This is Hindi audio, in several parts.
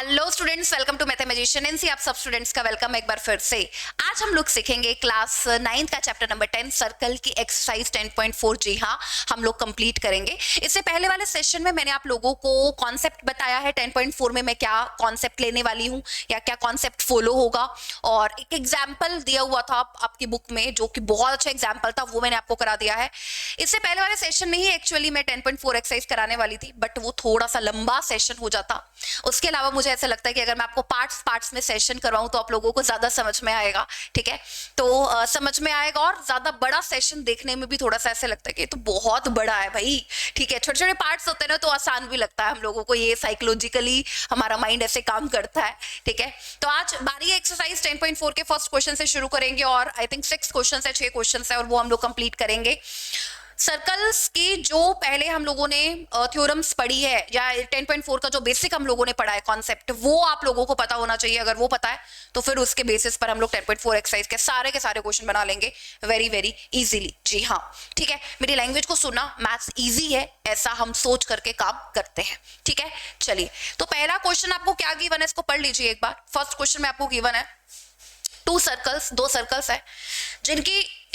Hello students, welcome to mathematician NC. आप सब स्टूडेंट्स का वेलकम एक बार फिर से। आज हम लोग सीखेंगे क्लास 9 का चैप्टर नंबर 10 सर्कल की एक्सरसाइज 10.4। जी हाँ, हम लोग कंप्लीट करेंगे। इससे पहले वाले सेशन में मैंने आप लोगों को कॉन्सेप्ट बताया है 10.4 में मैं क्या कॉन्सेप्ट लेने वाली हूँ या क्या कॉन्सेप्ट फॉलो होगा, और एक एग्जाम्पल दिया हुआ था आपकी बुक में जो कि बहुत अच्छा एग्जाम्पल था, वो मैंने आपको करा दिया है। इससे पहले वाले सेशन में ही एक्चुअली मैं 10.4 एक्सरसाइज कराने वाली थी, बट वो थोड़ा सा लंबा सेशन हो जाता। उसके अलावा मुझे ऐसा लगता है कि अगर मैं आपको पार्ट्स में सेशन करवाऊं तो आप लोगों को ज्यादा समझ में आएगा। ठीक है, तो समझ में आएगा, और ज्यादा बड़ा सेशन देखने में भी थोड़ा सा ऐसे लगता है कि तो बहुत बड़ा है भाई। ठीक है, छोटे छोटे पार्ट्स होते हैं ना तो आसान भी लगता है हम लोगों को, ये साइकोलॉजिकली हमारा माइंड ऐसे काम करता है। ठीक है, तो आज बारी एक्सरसाइज 10.4 के फर्स्ट क्वेश्चन से शुरू करेंगे, और आई थिंक 6 क्वेश्चन है, 6 क्वेश्चन है, और वो हम लोग कंप्लीट करेंगे। सर्कल्स की जो पहले हम लोगों ने थ्योरम्स पढ़ी है, या 10.4 का जो बेसिक हम लोगों ने पढ़ा है कॉन्सेप्ट, वो आप लोगों को पता होना चाहिए। अगर वो पता है तो फिर उसके बेसिस पर हम लोग 10.4 एक्सरसाइज के सारे क्वेश्चन बना लेंगे वेरी वेरी इजीली। जी हाँ, ठीक है, मेरी लैंग्वेज को सुना, मैथ्स इजी है ऐसा हम सोच करके काम करते हैं। ठीक है, चलिए, तो पहला क्वेश्चन आपको क्या गिवन है इसको पढ़ लीजिए एक बार। फर्स्ट क्वेश्चन में आपको गिवन है दो सर्कल्स है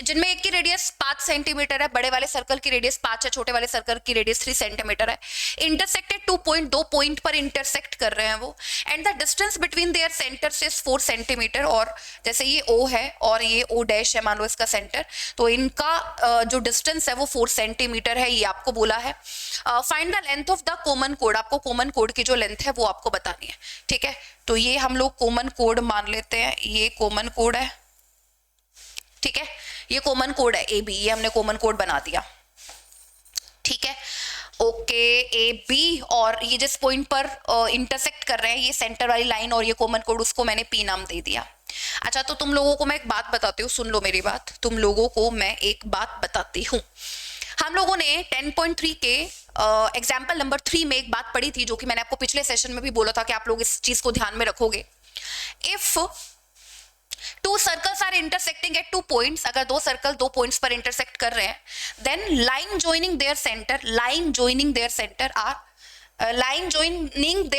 जिनमें एक की रेडियस 5 सेंटीमीटर है, बड़े वाले सर्कल की रेडियस 5 है, छोटे वाले सर्कल की रेडियस 3 सेंटीमीटर है। इंटरसेक्टेड 2 पॉइंट पर इंटरसेक्ट कर रहे हैं वो, and the distance between their centres is 4 centimetre. और जैसे ये O है और ये O डैश है, मान लो इसका सेंटर, तो इनका जो डिस्टेंस है वो 4 सेंटीमीटर है, ये आपको बोला है। Find the length of the common code, आपको कॉमन कोड की जो लेंथ है वो आपको बतानी है। ठीक है, तो ये हम लोग कॉमन कोड मान लेते हैं, ये कॉमन कोड है। ठीक है, ये कॉमन कोड है AB, ये हमने कॉमन कोड बना दिया। ठीक है, ओके, AB, और ये जिस पॉइंट पर इंटरसेक्ट कर रहे हैं ये सेंटर वाली लाइन, और ये कॉमन कोड, उसको मैंने P नाम दे दिया। अच्छा, तो तुम लोगों को मैं एक बात बताती हूँ, सुन लो मेरी बात। तुम लोगों को मैं एक बात बताती हूँ, हम लोगों ने 10.3 के एग्जाम्पल नंबर 3 में एक बात पढ़ी थी, जो कि मैंने आपको पिछले सेशन में भी बोला था कि आप लोग इस चीज को ध्यान में रखोगे। If two circles are intersecting at 2 points, अगर दो सर्कल 2 पॉइंट्स पर इंटरसेक्ट कर रहे हैं, then line joining their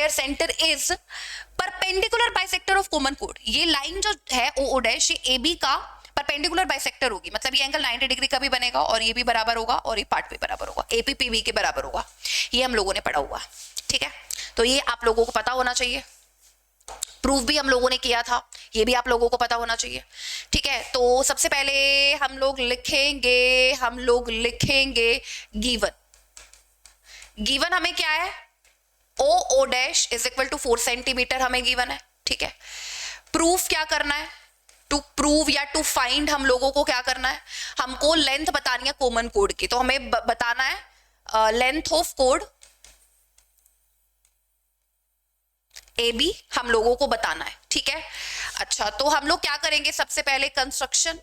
centre is perpendicular bisector of common कोड। ये लाइन जो है O डैश, ये AB का परपेंडिकुलर बाइसेक्टर होगी, मतलब ये एंगल 90 डिग्री का भी बनेगा, और ये भी बराबर होगा, और ये पार्ट भी बराबर होगा, AP PB के बराबर होगा। ये हम लोगों ने पढ़ा हुआ। ठीक है, तो ये आप लोगों को पता होना चाहिए। प्रूफ भी हम लोगों ने किया था, ये भी आप लोगों को पता होना चाहिए। ठीक है, तो सबसे पहले हम लोग लिखेंगे गिवन हमें क्या है, O dash is equal to 4 centimetre हमें गिवन है। ठीक है, प्रूफ क्या करना है, टू प्रूव या टू फाइंड हम लोगों को क्या करना है, हमको लेंथ बतानी है कॉमन कोड की, तो हमें बताना है लेंथ ऑफ कोड AB हम लोगों को बताना है। ठीक है, अच्छा, तो हम लोग क्या करेंगे, सबसे पहले कंस्ट्रक्शन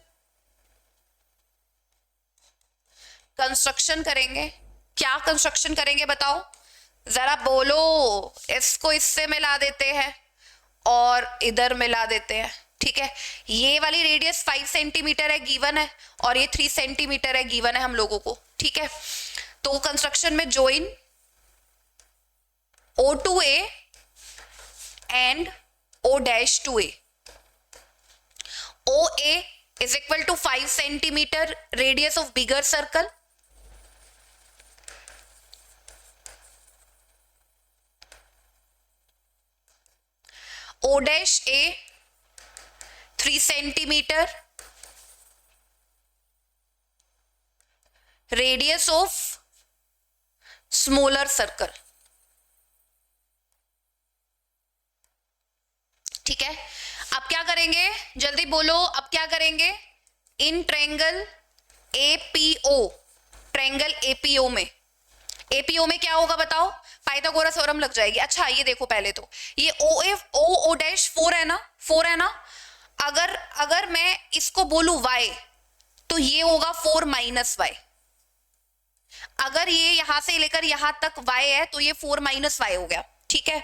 करेंगे। क्या कंस्ट्रक्शन करेंगे बताओ जरा, बोलो। इसको इससे मिला देते हैं और इधर मिला देते हैं। ठीक है, ये वाली रेडियस 5 सेंटीमीटर है गिवन है, और ये 3 सेंटीमीटर है गिवन है हम लोगों को। ठीक है, तो कंस्ट्रक्शन में join O to A and O dash to A. OA is equal to 5 centimeter radius of bigger circle. O dash A 3 centimeter radius of smaller circle. ठीक है, अब क्या करेंगे, जल्दी बोलो, अब क्या करेंगे, इन ट्रायंगल APO में क्या होगा बताओ, पाइथागोरस थ्योरम लग जाएगी। अच्छा, ये देखो, पहले तो ये O डैश 4 है ना, अगर मैं इसको बोलूं Y, तो ये होगा 4 माइनस Y। अगर ये यहां से लेकर यहां तक Y है तो ये 4 माइनस Y हो गया। ठीक है,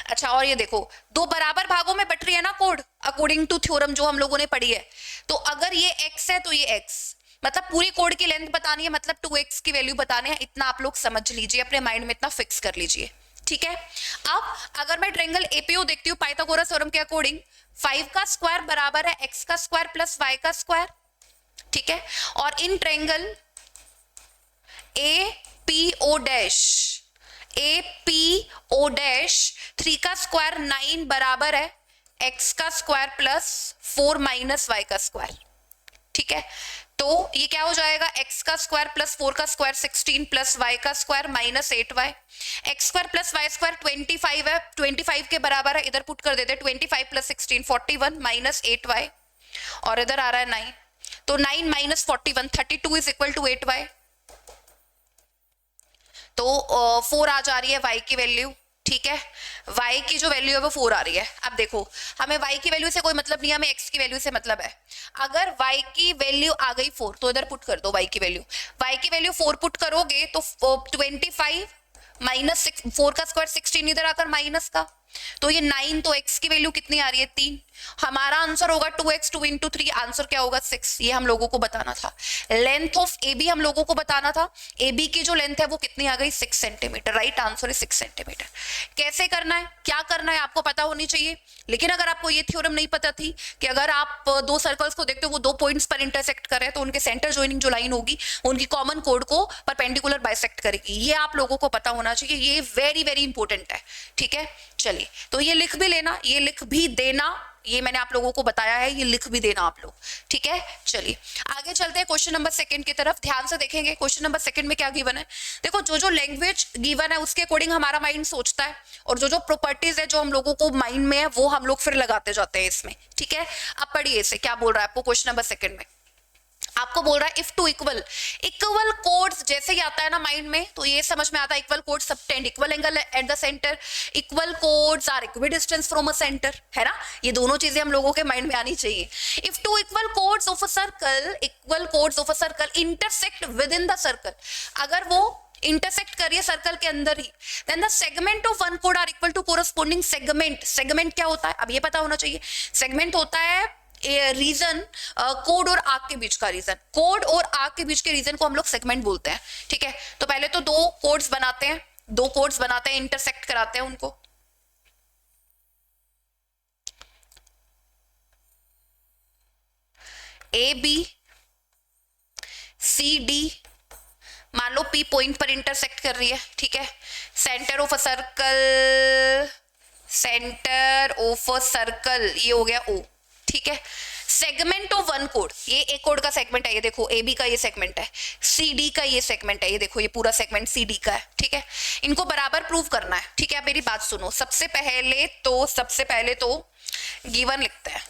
अच्छा, और ये देखो, दो बराबर भागों में बट रही है ना कोड, अकॉर्डिंग टू थ्योरम जो हम लोगों ने पढ़ी है। तो अगर ये x है तो ये x, मतलब पूरी कोड की लेंथ बतानी है, मतलब 2x की वैल्यू बताने हैं। इतना आप लोग समझ लीजिए, अपने माइंड में इतना फिक्स कर लीजिए। ठीक है। अब अगर मैं ट्रायंगल एपीओ देखती हूँ पाइथागोरस थ्योरम के अकॉर्डिंग 5 का स्क्वायर बराबर है x का स्क्वायर प्लस y का स्क्वायर, ठीक है। और इन ट्रायंगल एपीओ डैश 3 का स्क्वायर 9 बराबर है x का स्क्वायर प्लस 4 माइनस y का स्क्वायर, ठीक है। तो ये क्या हो जाएगा, x का स्क्वायर प्लस 4 का स्क्वायर 16 प्लस y का square minus 8y, x square plus y square 25 है, 25 के बराबर है, इधर पुट कर देते हैं 25 प्लस 16 41 माइनस 8y, और इधर आ रहा है 9, तो 9 minus 41 32 is equal to 8y। तो 4 आ जा रही है y की वैल्यू, ठीक है। y की जो वैल्यू है वो 4 आ रही है। अब देखो हमें y की वैल्यू से कोई मतलब नहीं है, हमें x की वैल्यू से मतलब है। अगर y की वैल्यू आ गई 4 तो इधर पुट कर दो y की वैल्यू, y की वैल्यू 4 पुट करोगे तो 25 माइनस 4 का स्क्वायर 16 इधर आकर माइनस का, तो ये 9, तो x की वैल्यू कितनी आ रही है 3, हमारा आंसर होगा 2x 2 इंटू 3, आंसर क्या होगा 6। ये हम लोगों को बताना था। लेंथ ऑफ ए बी हम लोगों को बताना था, ए बी की जो लेंथ है वो कितनी आ गई 6 सेंटीमीटर, राइट आंसर है 6 सेंटीमीटर। कैसे करना है, क्या करना है आपको पता होनी चाहिए। लेकिन अगर आपको ये थ्योरम नहीं पता थी कि अगर आप दो सर्कल्स को देखते हो वो 2 पॉइंट्स पर इंटरसेक्ट कर रहे हैं तो उनके सेंटर ज्वाइनिंग जो लाइन होगी उनकी कॉमन कोड को परपेंडिकुलर बाइसेक्ट करेगी, ये आप लोगों को पता होना चाहिए, ये वेरी वेरी इंपॉर्टेंट है, ठीक है। चलिए तो ये लिख भी लेना, ये लिख भी देना, ये मैंने आप लोगों को बताया है, ये लिख भी देना आप लोग, ठीक है। चलिए आगे चलते हैं क्वेश्चन नंबर 2 की तरफ, ध्यान से देखेंगे क्वेश्चन नंबर 2 में क्या गिवन है। देखो जो जो लैंग्वेज गिवन है उसके अकॉर्डिंग हमारा माइंड सोचता है, और जो जो प्रॉपर्टीज है जो हम लोगों को माइंड में है वो हम लोग फिर लगाते जाते हैं इसमें, ठीक है। अब पढ़िए इसे क्या बोल रहा है आपको क्वेश्चन नंबर 2 में। आपको बोल रहा है इफ टू इक्वल कोड्स, जैसे ही आता है ना माइंड में तो ये समझ में आता है इक्वल कोड subtend equal angle at the centre, equal chords are equal distance from a centre, है ना। ये दोनों चीजें हम लोगों के माइंड में आनी चाहिए। If two equal chords of a circle intersect within the circle, अगर वो इंटरसेक्ट करिए सर्कल के अंदर ही, then the segment of one कोड are equal to corresponding segment. Segment क्या होता है अब ये पता होना चाहिए, सेगमेंट होता है रीजन कोड और आर्क के बीच का रीजन, कोड और आर्क के बीच के रीजन को हम लोग सेगमेंट बोलते हैं, ठीक है। तो पहले तो दो कोड्स बनाते हैं, इंटरसेक्ट कराते हैं उनको। ए बी सी डी, मान लो पी पॉइंट पर इंटरसेक्ट कर रही है, ठीक है। सेंटर ऑफ अ सर्कल ये हो गया ओ, ठीक है। सेगमेंट ऑफ वन कोड, ये एक कोड का सेगमेंट है, ये देखो ए बी का ये सेगमेंट है, सी डी का ये सेगमेंट है, ये देखो ये पूरा सेगमेंट सी डी का है, ठीक है। इनको बराबर प्रूव करना है, ठीक है। आप मेरी बात सुनो, सबसे पहले तो गिवन लिखते हैं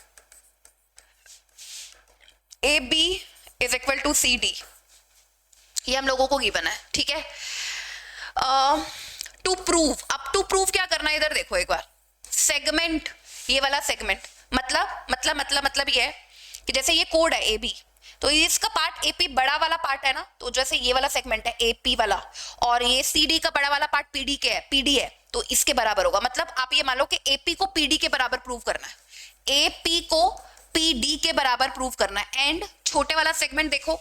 A B is equal to C D, ये हम लोगों को गिवन है, ठीक है। टू प्रूव, अब टू प्रूव क्या करना है, इधर देखो एक बार, सेगमेंट ये वाला सेगमेंट मतलब ये है कि जैसे ये कोड है ए बी, तो इसका पार्ट एपी बड़ा वाला पार्ट है ना, तो जैसे ये वाला सेगमेंट है एपी वाला, और ये सीडी का बड़ा वाला पार्ट पीडी के है, पीडी है, तो इसके बराबर होगा। मतलब आप ये मान लो कि एपी को पीडी के बराबर प्रूव करना है, एपी को पीडी के बराबर प्रूव करना है। एंड छोटे वाला सेगमेंट देखो,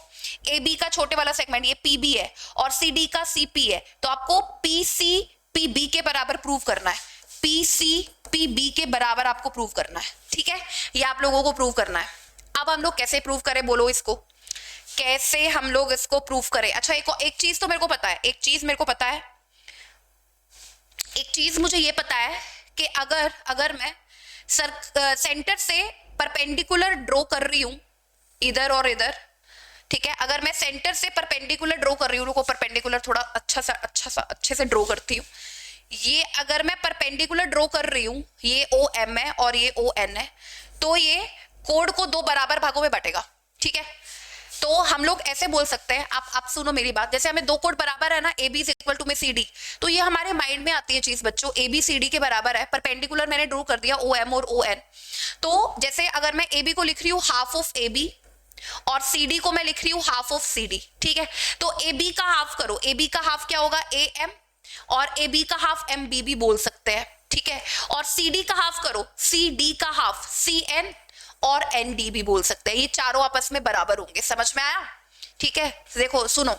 ए बी का छोटे वाला सेगमेंट ये पीबी है और सी डी का सीपी है, तो आपको पीसी पीबी के बराबर प्रूव करना है, पीसी पीबी के बराबर आपको प्रूव करना है, ठीक है। ये आप लोगों को प्रूव करना है। अब हम लोग कैसे प्रूव करें, बोलो इसको, कैसे हम लोग इसको प्रूव करें। अच्छा एक चीज तो मेरे को पता है, एक चीज मुझे ये पता है कि अगर मैं सेंटर से परपेंडिकुलर ड्रॉ कर रही हूं इधर और इधर, ठीक है। अगर मैं सेंटर से परपेंडिकुलर ड्रॉ कर रही हूँ, परपेंडिकुलर थोड़ा अच्छे से ड्रॉ करती हूँ, ये अगर मैं परपेंडिकुलर ड्रॉ कर रही हूं, ये ओ एम है और ये ओ एन है, तो ये कोड को 2 बराबर भागों में बांटेगा, ठीक है। तो हम लोग ऐसे बोल सकते हैं, आप सुनो मेरी बात, जैसे हमें 2 कोड बराबर है ना, A B is equal to में सी डी, तो ये हमारे माइंड में आती है चीज बच्चों, ए बी सी डी के बराबर है, परपेंडिकुलर मैंने ड्रॉ कर दिया ओ एम और ओ एन। तो जैसे अगर मैं ए बी को लिख रही हूँ हाफ ऑफ ए बी और सी डी को मैं लिख रही हूँ हाफ ऑफ सी डी, ठीक है। तो ए बी का हाफ करो, ए बी का हाफ क्या होगा ए एम, और ए बी का हाफ एम बी भी बोल सकते हैं, ठीक है। और सी डी का हाफ करो, सी डी का हाफ सी एन और एन डी भी बोल सकते हैं, ये चारों आपस में बराबर होंगे, समझ में आया, ठीक है। देखो सुनो,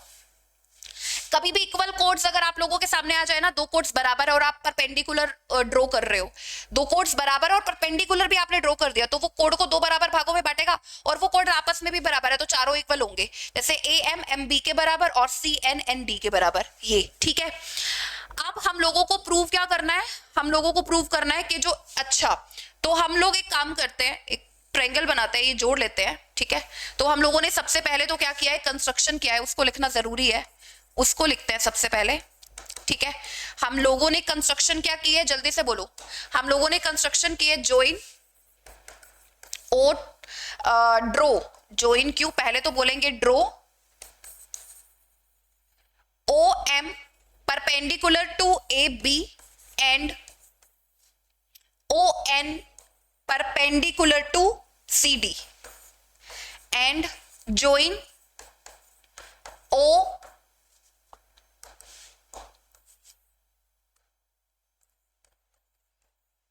कभी भी इक्वल कोड्स अगर आप लोगों के सामने आ जाए ना, दो कोड्स बराबर है और आप परपेंडिकुलर ड्रॉ कर रहे हो, दो कोड्स बराबर और परपेंडिकुलर भी आपने ड्रॉ कर दिया, तो वो कोड को दो बराबर भागों में बांटेगा और वो कोड आपस में भी बराबर है, तो चारों इक्वल होंगे, जैसे AM MB के बराबर और CN ND के बराबर, ये ठीक है। अब हम लोगों को प्रूव क्या करना है, हम लोगों को प्रूव करना है कि जो, अच्छा तो हम लोग एक काम करते हैं, एक ट्रायंगल बनाते हैं, ये जोड़ लेते हैं, ठीक है। तो हम लोगों ने सबसे पहले तो क्या किया है, कंस्ट्रक्शन किया है, उसको लिखना जरूरी है, उसको लिखते हैं सबसे पहले, ठीक है। हम लोगों ने कंस्ट्रक्शन क्या की है, जल्दी से बोलो, हम लोगों ने कंस्ट्रक्शन की है जॉइन ओ ड्रो, जॉइन क्यों, पहले तो बोलेंगे draw OM perpendicular to AB and ON perpendicular to CD and join O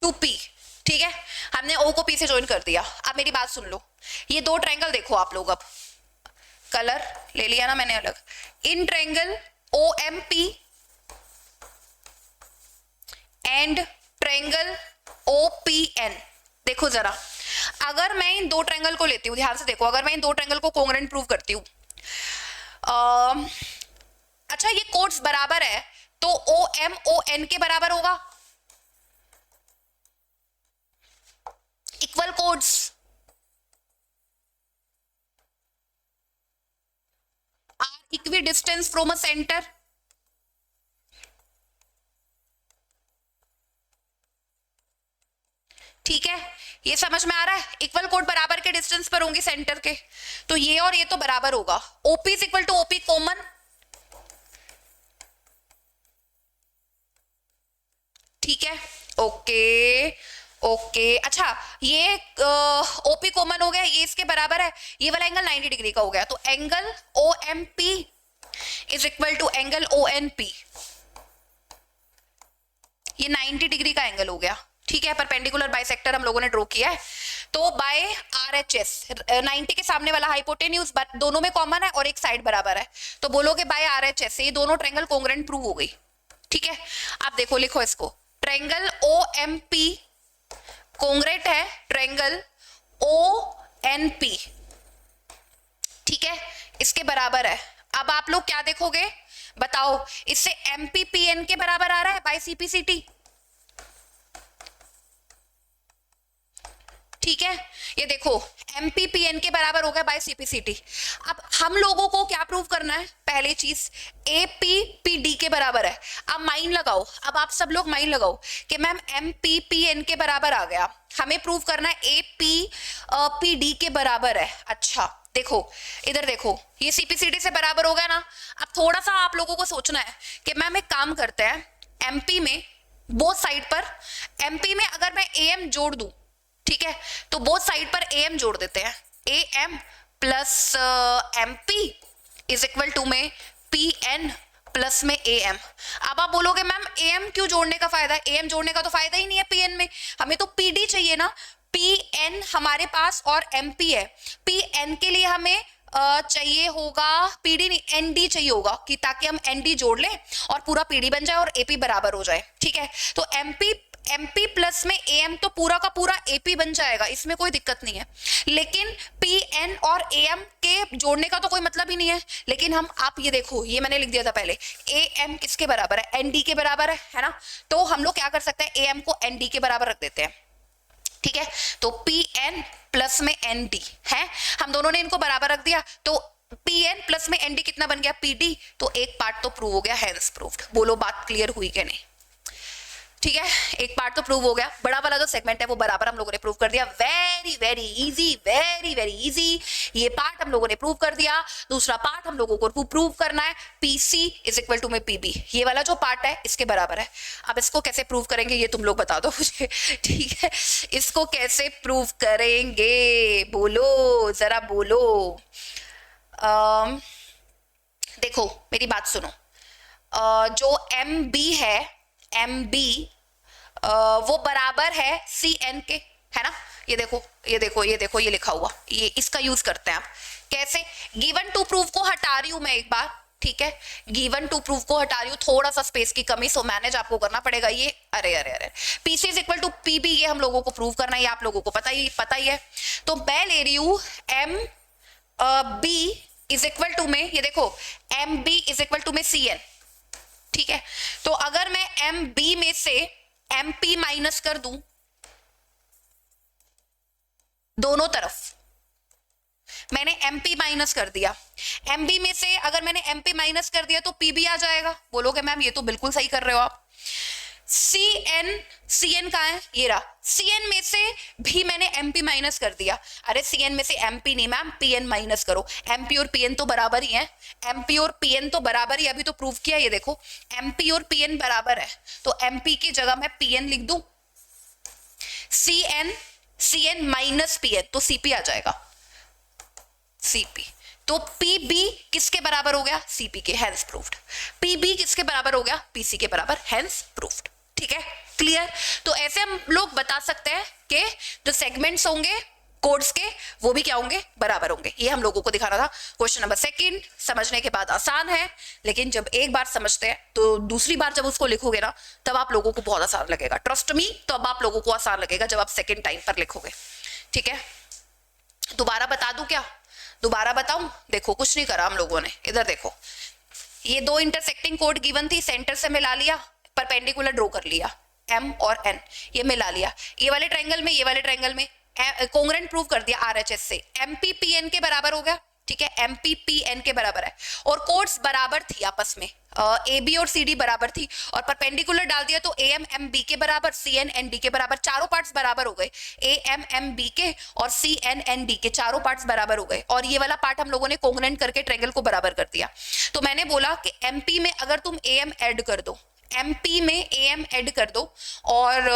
to P, ठीक है। हमने O को P से ज्वाइन कर दिया। अब मेरी बात सुन लो, ये दो ट्रायंगल देखो आप लोग, अब कलर ले लिया ना मैंने अलग, in triangle OMP and triangle OPN, देखो जरा, अगर मैं इन दो ट्रायंगल को लेती हूँ, ध्यान से देखो, अगर मैं इन दो ट्रायंगल को कोंग्रुएंट प्रूव करती हूँ, अच्छा ये कोड्स बराबर है तो OM ON के बराबर होगा, equal chords, are equidistance from a centre, ठीक है, ये समझ में आ रहा है, इक्वल कोड बराबर के डिस्टेंस पर होंगे सेंटर के, तो ये और ये तो बराबर होगा, OP is equal to OP common, ठीक है, ओके ओके। अच्छा ये OP कॉमन हो गया, ये इसके बराबर है, ये वाला एंगल 90 डिग्री का हो गया, तो angle OMP is equal to angle ONP, ये 90 डिग्री का एंगल हो गया, ठीक है। परपेंडिकुलर बाइसेक्टर हम लोगों ने ड्रॉ किया है, तो बाय RHS 90 के सामने वाला हाइपोटेन्यूज दोनों में कॉमन है और एक साइड बराबर है, तो बोलोगे बाय RHS से ये दोनों ट्रायंगल कोंग्रुएंट प्रूव हो गई, ठीक है। आप देखो, लिखो इसको, ट्रायंगल OMP कोंग्रुएंट है ट्रायंगल ONP, ठीक है, इसके बराबर है। अब आप लोग क्या देखोगे बताओ, इससे MPPN के बराबर आ रहा है बाय CPCT, ठीक है, ये देखो MPPN के बराबर हो गया बाय CPCT। अब हम लोगों को क्या प्रूव करना है, पहली चीज APPD के बराबर है। अब माइन लगाओ, अब आप सब लोग माइन लगाओ कि मैम MPPN के बराबर आ गया, हमें प्रूव करना है APPD के बराबर है। अच्छा देखो इधर देखो, ये CPCT से बराबर हो गया ना। अब थोड़ा सा आप लोगों को सोचना है कि मैम एक काम करते हैं, MP में बोथ साइड पर, MP में अगर मैं AM जोड़ दूं, ठीक है, तो बोथ साइड पर AM जोड़ देते हैं, AM plus MP is equal to में PN प्लस में AM। अब आप बोलोगे मैम AM क्यों जोड़ने का फायदा है, AM जोड़ने का तो फायदा ही नहीं है PN में, हमें तो PD चाहिए ना, PN हमारे पास और MP है, PN के लिए हमें चाहिए होगा PD नहीं ND चाहिए होगा, कि ताकि हम ND जोड़ लें और पूरा PD बन जाए और AP बराबर हो जाए, ठीक है। तो MP प्लस में AM तो पूरा का पूरा AP बन जाएगा, इसमें कोई दिक्कत नहीं है, लेकिन PN और AM के जोड़ने का तो कोई मतलब ही नहीं है। लेकिन हम, आप ये देखो, ये मैंने लिख दिया था पहले, AM किसके बराबर है, ND के बराबर है ना, तो हम लोग क्या कर सकते हैं, AM को ND के बराबर रख देते हैं, ठीक है। तो PN प्लस में ND है, हम दोनों ने इनको बराबर रख दिया, तो PN प्लस में ND कितना बन गया, PD, तो एक पार्ट तो प्रूव हो गया, हेंस प्रूव्ड। बोलो बात क्लियर हुई कि नहीं, ठीक है, एक पार्ट तो प्रूव हो गया, बड़ा वाला जो सेगमेंट है वो बराबर हम लोगों ने प्रूव कर दिया, very very easy, very very easy, ये पार्ट हम लोगों ने प्रूव कर दिया। दूसरा पार्ट हम लोगों को प्रूव करना है, PC इज इक्वल टू में PB, ये वाला जो पार्ट है इसके बराबर है। अब इसको कैसे प्रूव करेंगे ये तुम लोग बता दो मुझे, ठीक है, इसको कैसे प्रूव करेंगे, बोलो जरा बोलो। देखो मेरी बात सुनो, जो MB है, MB वो बराबर है CN के, है ना, ये देखो ये देखो ये लिखा हुआ, ये इसका यूज करते हैं आप। कैसे, गिवन टू प्रूफ को हटा रही हूं मैं एक बार, ठीक है, गिवन टू प्रूव को हटा रही हूँ, थोड़ा सा स्पेस की कमी, सो मैनेज आपको करना पड़ेगा ये। अरे अरे अरे, PC is equal to PB, ये हम लोगों को प्रूव करना है, ये आप लोगों को पता ही है। तो मैं ले रही हूँ M B is equal to में, ये देखो M B is equal to में सी एन, ठीक है। तो अगर मैं एम बी में से एम पी माइनस कर दूं दोनों तरफ, मैंने एमपी माइनस कर दिया, एमबी में से अगर मैंने एमपी माइनस कर दिया तो पीबी आ जाएगा। बोलोगे मैम ये तो बिल्कुल सही कर रहे हो आप। सीएन कहाँ है, ये रहा, सीएन में से भी मैंने एमपी माइनस कर दिया। अरे सीएन में से एमपी नहीं मैम, पीएन माइनस करो, एमपी और पीएन तो बराबर ही है, एमपी और पीएन तो बराबर ही, अभी तो प्रूव किया, ये देखो एमपी और पीएन बराबर है, तो एमपी की जगह मैं पीएन लिख दूं, सीएन माइनस पीएन तो सीपी आ जाएगा, सीपी। तो पीबी किसके बराबर हो गया, सीपी के, हेंस प्रूव्ड। पीबी किसके बराबर हो गया, पीसी के बराबर, हेंस प्रूव्ड। ठीक है, क्लियर। तो ऐसे हम लोग बता सकते हैं कि जो सेगमेंट्स होंगे कोड्स के वो भी क्या होंगे, बराबर होंगे। ये हम लोगों को दिखाना था। क्वेश्चन नंबर सेकंड समझने के बाद आसान है, लेकिन जब एक बार समझते हैं तो दूसरी बार जब उसको लिखोगे ना तब आप लोगों को बहुत आसान लगेगा, ट्रस्ट मी। तो अब आप लोगों को आसान लगेगा जब आप सेकंड टाइम पर लिखोगे। ठीक है, दोबारा बता दूं क्या, दोबारा बताऊं? देखो कुछ नहीं करा हम लोगों ने, इधर देखो, ये दो इंटरसेक्टिंग कोड गिवन थी, सेंटर से मिला लिया, परपेंडिकुलर ड्रॉ कर लिया, एम और एन ये मिला लिया, ये वाले ट्रायंगल में, ये वाले ट्रायंगल में कोंग्रेंट प्रूव कर दिया आरएचएस से, एमपीपीएन के बराबर हो गया। ठीक है, एमपीपीएन के बराबर है, और कोड्स बराबर थी आपस में, ए बी और सी डी बराबर थी, और परपेंडिकुलर डाल दिया तो ए एम एम बी के बराबर, सी एन एन डी के बराबर, चारों पार्ट्स बराबर हो गए, ए एम एम बी के और सी एन एन डी के चारों पार्ट्स बराबर हो गए, और ये वाला पार्ट हम लोगों ने कोंग्रेंट करके ट्रायंगल को बराबर कर दिया। तो मैंने बोला कि एमपी में अगर तुम ए एम ऐड कर दो, एमपी में ए एम ऐड कर दो, और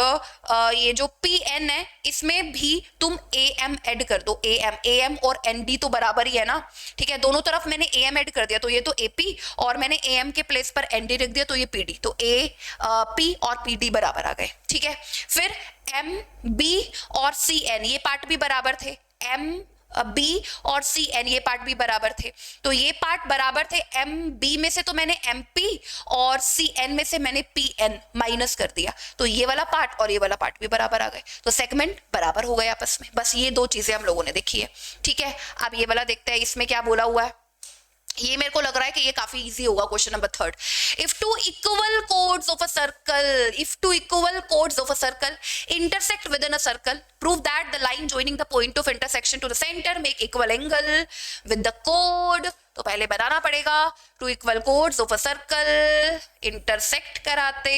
ये जो पी एन है इसमें भी तुम ए एम ऐड कर दो, ए एम और एन डी तो बराबर ही है ना। ठीक है, दोनों तरफ मैंने ए एम ऐड कर दिया, तो ये तो ए पी, और मैंने ए एम के प्लेस पर एन डी रख दिया, तो ये पी डी, तो ए पी और पी डी बराबर आ गए। ठीक है, फिर एम बी और सी एन ये पार्ट भी बराबर थे, एम बी और सी एन ये पार्ट भी बराबर थे, तो ये पार्ट बराबर थे। एम बी में से तो मैंने एम पी और सी एन में से मैंने पी एन माइनस कर दिया, तो ये वाला पार्ट और ये वाला पार्ट भी बराबर आ गए, तो सेगमेंट बराबर हो गए आपस में। बस ये दो चीजें हम लोगों ने देखी है। ठीक है, अब ये वाला देखते हैं, इसमें क्या बोला हुआ है। ये मेरे को लग रहा है कि ये काफी इजी होगा। Question number third, if two equal chords of a circle intersect within a circle, prove that the line joining the point of intersection to the center make equal angle with the chord। तो पहले बनाना पड़ेगा, two equal chords of a circle intersect कराते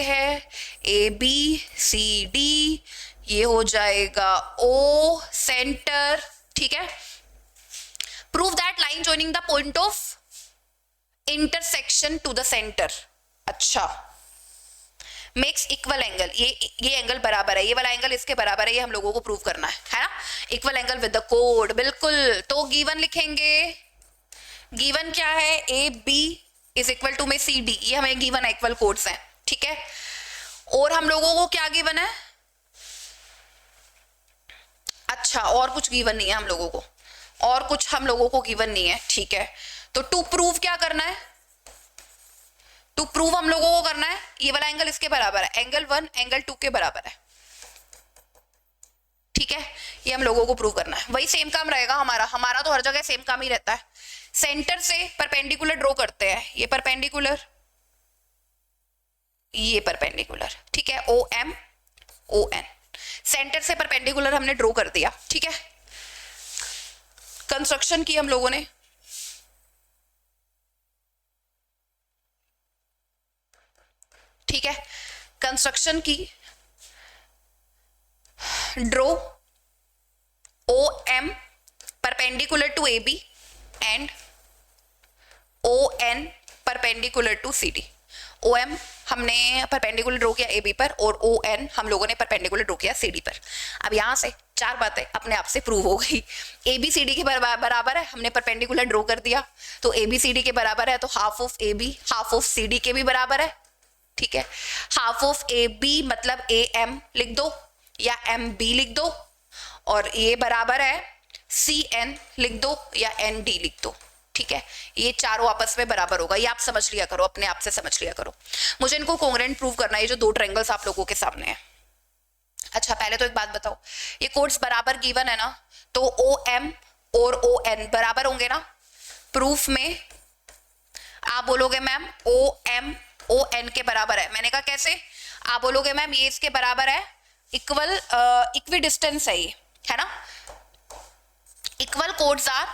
हैं ए बी सी डी, ये हो जाएगा ओ सेंटर। ठीक है, prove that line joining the point of intersection to the center। अच्छा, makes equal angle, ये एंगल बराबर है, ये वाला एंगल इसके बराबर है, ये हम लोगों को प्रूव करना है ना। इक्वल एंगल विद द कोड, बिल्कुल। तो गिवन लिखेंगे, गिवन क्या है, A B is equal to में सी डी, ये हमें गिवन है, इक्वल कोड्स हैं। ठीक है, और हम लोगों को क्या गिवन है, अच्छा और कुछ गिवन नहीं है हम लोगों को, और कुछ हम लोगों को गिवन नहीं है। ठीक है, तो टू प्रूव क्या करना है, टू प्रूव हम लोगों को करना है ये वाला एंगल इसके बराबर है, एंगल 1 एंगल 2 के बराबर है। ठीक है, ये हम लोगों को प्रूव करना है। वही सेम काम रहेगा हमारा तो हर जगह सेम काम ही रहता है। सेंटर से परपेंडिकुलर ड्रॉ करते हैं, ये परपेंडिकुलर, ये परपेंडिकुलर। ठीक है, O M O N, centre से परपेंडिकुलर हमने ड्रॉ कर दिया। ठीक है, कंस्ट्रक्शन की हम लोगों ने, ठीक है, कंस्ट्रक्शन की, draw O M perpendicular to A B and O N perpendicular to C D. O M हमने परपेंडिकुलर ड्रॉ किया ए बी पर, और ओ एन हम लोगों ने परपेंडिकुलर ड्रॉ किया सी डी पर। अब यहां से चार बातें अपने आप से प्रूव हो गई। ए बी सी डी के बराबर है, हमने परपेंडिकुलर ड्रॉ कर दिया, तो ए बी सी डी के बराबर है, तो half of A B half of C D के भी बराबर है। ठीक है, हाफ ऑफ ए बी मतलब ए एम लिख दो या एम बी लिख दो, और ये बराबर है सी एन लिख दो या एन डी लिख दो। ठीक है, ये चारों आपस में बराबर होगा, ये आप समझ लिया करो, अपने आप से समझ लिया करो। मुझे इनको कोंग्रुएंट प्रूव करना है, ये जो दो ट्रायंगल्स आप लोगों के सामने है। अच्छा पहले तो एक बात बताओ, ये कोड्स बराबर गिवन है ना, तो ओ एम और ओ एन बराबर होंगे ना। प्रूफ में आप बोलोगे ma'am O M O N के बराबर है, मैंने कहा कैसे, आप बोलोगे मैम ये इसके बराबर है, इक्वल इक्वी डिस्टेंस है ये, है ना। Equal chords are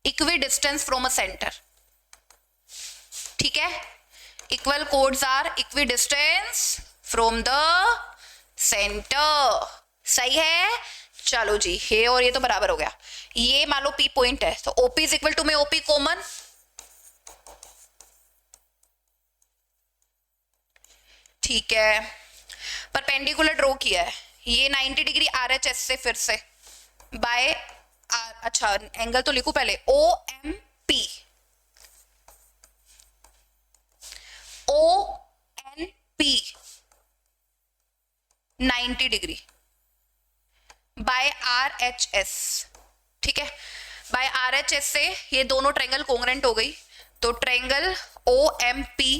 equidistance from a centre, ठीक है, equal chords are equidistance from the centre, सही है। चलो जी, ये और ये तो बराबर हो गया। ये मान लो पी पॉइंट है, तो ओपी इज इक्वल टू में ओपी कॉमन, ठीक है। परपेंडिकुलर ड्रॉ किया है, ये 90 डिग्री आरएचएस से फिर से बाय, अच्छा एंगल तो लिखू पहले, O M P, O N P 90 degree by R H S, ठीक है। बाय आर एच एस से ये दोनों ट्रायंगल कोंग्रुएंट हो गई, तो ट्रायंगल ओ एम पी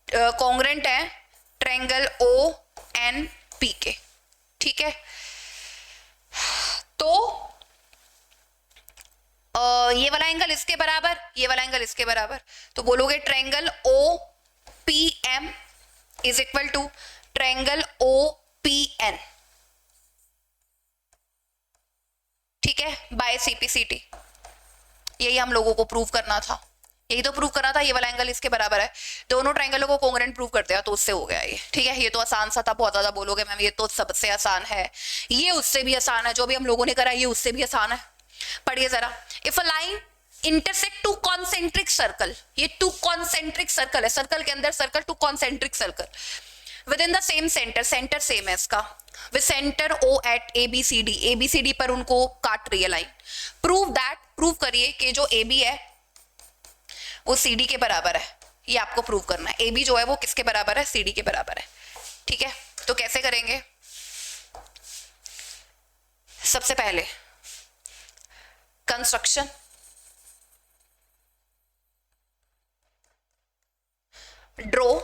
कोंग्रुएंट है ट्रायंगल ओ एन पी के, ठीक है। तो ये वाला एंगल इसके बराबर, ये वाला एंगल इसके बराबर, तो बोलोगे triangle O P M is equal to triangle O P N, ठीक है, बाय सीपीसीटी। यही हम लोगों को प्रूव करना था, यही तो प्रूव करना था, ये वाला एंगल इसके बराबर है, दोनों ट्रायंगलों को कोंग्रुएंट प्रूव करते हैं तो उससे हो गया ये, ठीक है। ये तो आसान सा था, बहुत ज्यादा बोलोगे मैम ये तो सबसे आसान है, ये उससे भी आसान है, जो भी हम लोगों ने करा ये उससे भी आसान है। पढ़िए जरा, if a line intersect two concentric circle, ये टू कॉन्सेंट्रिक सर्कल है, सर्कल के अंदर circle, two concentric circle within the same centre, centre सेम है इसका, with centre O at ABCD, ABCD पर उनको काट रही है लाइन, प्रूव दैट, प्रूव करिए कि जो ए बी है वो सी डी के बराबर है, ये आपको प्रूव करना है। ए बी जो है वो किसके बराबर है, सी डी के बराबर है, ठीक है। तो कैसे करेंगे, सबसे पहले कंस्ट्रक्शन, ड्रॉ,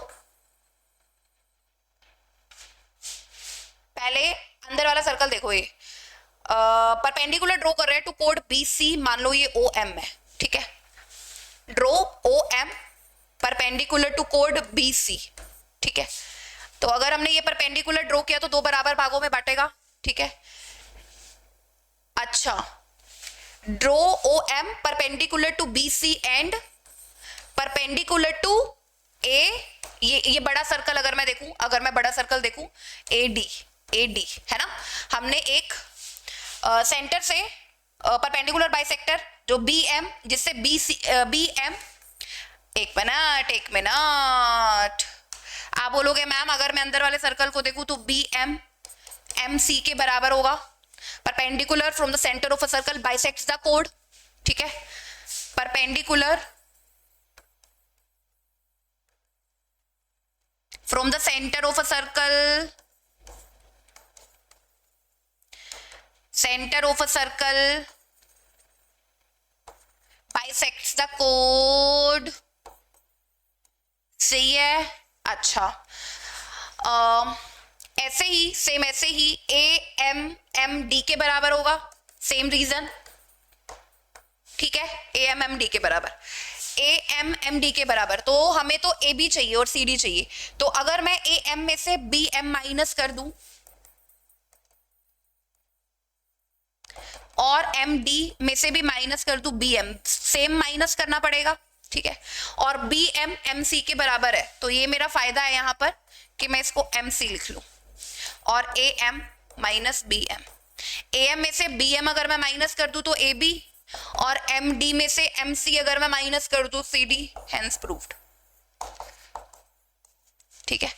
पहले अंदर वाला सर्कल देखो, ये परपेंडिकुलर ड्रॉ कर रहे हैं टू कोड बी सी, मान लो ये ओ एम है, ठीक है, draw O M perpendicular to कोड बी सी, ठीक है। तो अगर हमने ये परपेंडिकुलर ड्रॉ किया तो दो बराबर भागों में बांटेगा, ठीक है। अच्छा, draw O M perpendicular to B C and perpendicular to A, ये बड़ा सर्कल अगर मैं देखूं, अगर मैं बड़ा सर्कल देखूं ए डी, ए डी है ना, हमने एक सेंटर से परपेंडिकुलर बाइसेक्टर जो बी एम, जिससे बी सी बी एम, एक मिनट आप बोलोगे मैम अगर मैं अंदर वाले सर्कल को देखूं तो बी एम एम सी के बराबर होगा, perpendicular from the centre of a circle bisects the code, ठीक है। Perpendicular from the centre of a circle, centre of a circle bisects the code, सही है। अच्छा, ऐसे ही सेम, ऐसे ही ए एम एम डी के बराबर होगा, सेम रीजन, ठीक है, ए एम एम डी के बराबर, ए एम एम डी के बराबर, तो हमें तो ए बी चाहिए और सी डी चाहिए, तो अगर मैं ए एम में से बी एम माइनस कर दूं और एम डी में से भी माइनस कर दूं बी एम, सेम माइनस करना पड़ेगा, ठीक है, और बी एम एम सी के बराबर है, तो ये मेरा फायदा है यहां पर कि मैं इसको एम सी लिख लूं और A M minus B M, A M में से बी एम अगर मैं माइनस कर दूं तो ए बी, और एम डी में से एम सी अगर मैं माइनस कर दूं सी डी, हेंस प्रूव्ड, ठीक है।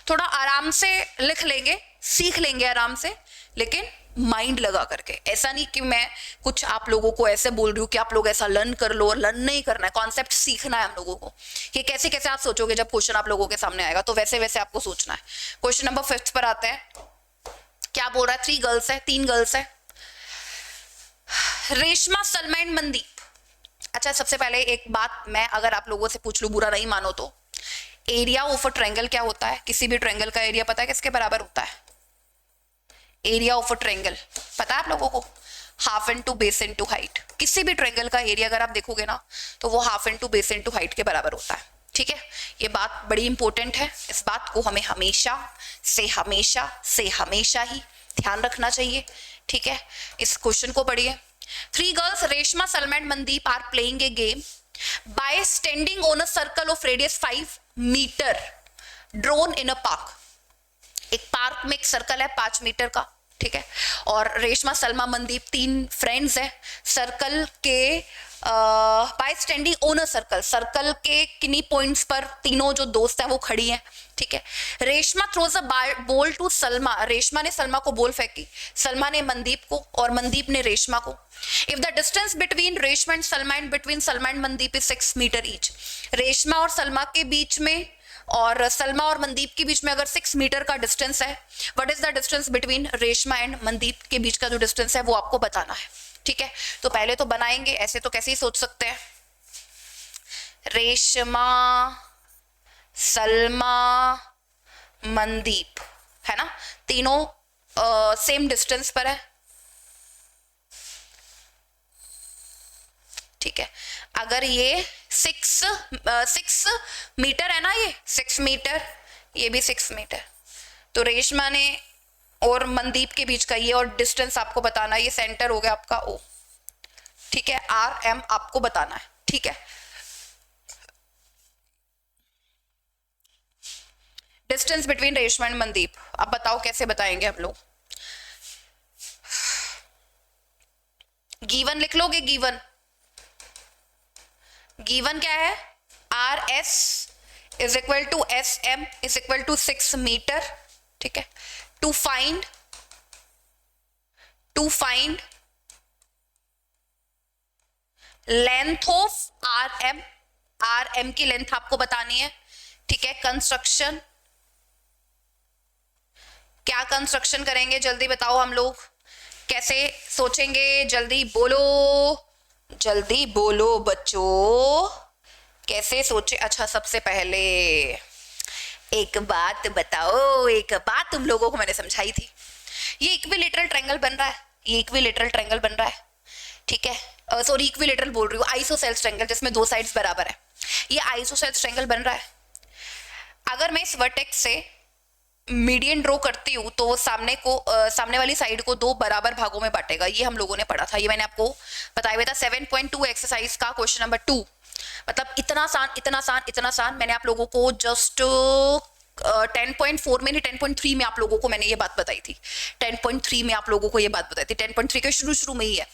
थोड़ा आराम से लिख लेंगे, सीख लेंगे आराम से, लेकिन माइंड लगा करके, ऐसा नहीं कि मैं कुछ आप लोगों को ऐसे बोल रही हूँ कि आप लोग ऐसा लर्न कर लो, और लर्न नहीं करना है, कॉन्सेप्ट सीखना है हम लोगों को। ये कैसे कैसे आप सोचोगे जब क्वेश्चन आप लोगों के सामने आएगा, तो वैसे वैसे आपको सोचना है। क्वेश्चन नंबर 5 पर आते हैं, क्या बोल रहा है, 3 गर्ल्स है, 3 गर्ल्स है, रेशमा, सलमा एंड मनदीप। अच्छा, सबसे पहले एक बात मैं अगर आप लोगों से पूछ लूं, बुरा नहीं मानो तो, एरिया ऑफ अ ट्रायंगल क्या होता है? किसी भी ट्रायंगल का एरिया पता है किसके बराबर होता है? एरिया ऑफ अ ट्रायंगल पता है आप लोगों को? Half into base into height. किसी भी ट्रायंगल का एरिया अगर आप देखोगे ना तो वो half into base into height के बराबर होता है। ठीक है, ये बात बड़ी इंपॉर्टेंट है, इस बात को हमें हमेशा से हमेशा ही ध्यान रखना चाहिए। ठीक है, इस क्वेश्चन को पढ़िए। 3 girls Reshma, Salma and Mandeep are playing a game by standing on a circle of radius 5 metre drawn in a park. एक पार्क में एक सर्कल है 5 मीटर का, ठीक है, और रेशमा, सलमा, मनदीप 3 फ्रेंड्स हैं। सर्कल के bye standing on a circle, circle के किन्हीं पॉइंट्स पर तीनों जो दोस्त हैं वो खड़ी हैं। ठीक है, Reshma throws a ball to Salma, Reshma ने सलमा को बॉल फेंकी, सलमा ने मनदीप को और मनदीप ने रेशमा को। If the distance between Reshma and Salma and between Salma and Mandeep is 6 metre each, Reshma और सलमा के बीच में और सलमा और मनदीप के बीच में अगर 6 मीटर का डिस्टेंस है, what is the distance between Reshma and Mandeep के बीच का जो डिस्टेंस है वो आपको बताना है। ठीक है, तो पहले तो बनाएंगे, ऐसे तो कैसे ही सोच सकते हैं। रेशमा, सलमा, मनदीप, है ना, तीनों सेम डिस्टेंस पर है। ठीक है, अगर ये 6 मीटर है ना, ये 6 मीटर, ये भी 6 मीटर, तो रेशमा ने और मनदीप के बीच का ये और डिस्टेंस आपको बताना है। ये सेंटर हो गया आपका O। ठीक है, RM आपको बताना है। ठीक है, distance between Reshma and Mandeep, अब बताओ कैसे बताएंगे हम लोग? गिवन लिख लोगे? गिवन क्या है? RS is equal to SM is equal to 6 metre. ठीक है, to find length of RM की लेंथ आपको बतानी है। ठीक है, कंस्ट्रक्शन, क्या कंस्ट्रक्शन करेंगे जल्दी बताओ, हम लोग कैसे सोचेंगे? जल्दी बोलो बच्चों, कैसे सोचे? अच्छा, सबसे पहले एक बात बताओ, एक बात तुम लोगों को मैंने समझाई थी, ये इक्विलेटरल ट्रायंगल बन रहा है, ठीक है, सॉरी इक्विलेटरल बोल रही हूँ, आइसोसेल्स ट्रायंगल जिसमें 2 साइड्स बराबर है, ये आइसोसेल्स ट्रायंगल बन रहा है। अगर मैं इस वर्टेक्स से मीडियन ड्रॉ करती हूँ तो वो सामने वाली साइड को 2 बराबर भागों में बांटेगा। ये हम लोगों ने पढ़ा था, ये मैंने आपको बताया हुआ था 7.2 एक्सरसाइज का क्वेश्चन नंबर 2। मतलब इतना आसान मैंने आप लोगों को जस्ट 10.4 में नहीं 10.3 में आप लोगों को मैंने ये बात बताई थी। 10.3 में आप लोगों को ये बात बताई थी, 10.3 के शुरू में ही है,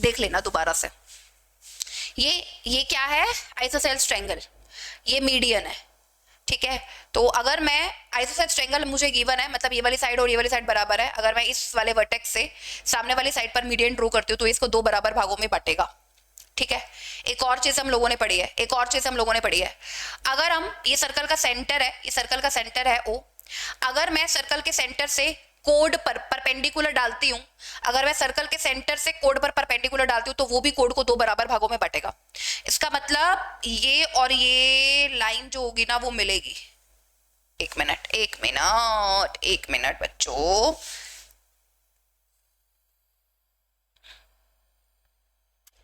देख लेना दोबारा से। ये क्या है? आइसोसेल्स ट्रायंगल, ये मीडियन है। ठीक है, तो अगर मैं आइसोसेल्स ट्रायंगल मुझे गिवन है, मतलब ये वाली साइड और ये वाली साइड बराबर है, अगर मैं इस वाले वर्टेक्स से सामने वाली साइड पर मीडियन ड्रॉ करती हूँ तो इसको 2 बराबर भागों में बांटेगा। ठीक है, एक और चीज हम लोगों ने पढ़ी है, अगर हम ये सर्कल का सेंटर है O, अगर मैं सर्कल के सेंटर से कोड पर परपेंडिकुलर डालती हूँ, तो वो भी कोड को 2 बराबर भागों में बांटेगा। इसका मतलब ये और ये लाइन जो होगी ना वो मिलेगी। एक मिनट बच्चों,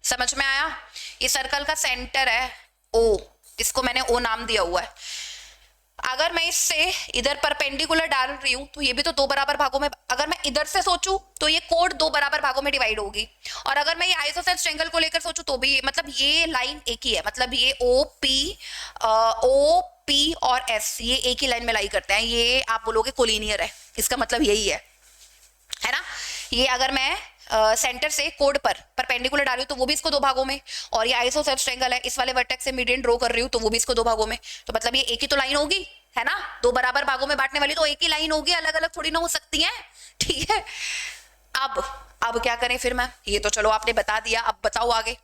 समझ में आया? ये सर्कल का सेंटर है O, इसको मैंने O नाम दिया हुआ है। अगर मैं इससे इधर परपेंडिकुलर डाल रही हूं तो ये भी तो 2 बराबर भागों में, अगर मैं इधर से सोचूं तो ये कोड 2 बराबर भागों में डिवाइड होगी, और अगर मैं ये आइसोसेल्स ट्रायंगल को लेकर सोचूं तो भी मतलब ये लाइन एक ही है, मतलब ये OP और S ये एक ही लाइन में लाई करते हैं, ये आप बोलोगे कोलिनियर है, इसका मतलब यही है ना। ये अगर मैं सेंटर से कोड पर परपेंडिकुलर डाल रही हूँ तो वो भी इसको 2 भागों में, और ये आइसोसेल्स ट्रायंगल है, इस वाले वर्टेक्स से मीडियन ड्रॉ कर रही हूँ तो वो भी इसको 2 भागों में, तो मतलब ये एक ही तो लाइन होगी, है ना। 2 बराबर भागों में बांटने वाली तो एक ही लाइन होगी, अलग अलग थोड़ी ना हो सकती है। ठीक है, अब क्या करें फिर मैं? ये तो चलो आपने बता दिया, अब बताओ आगे।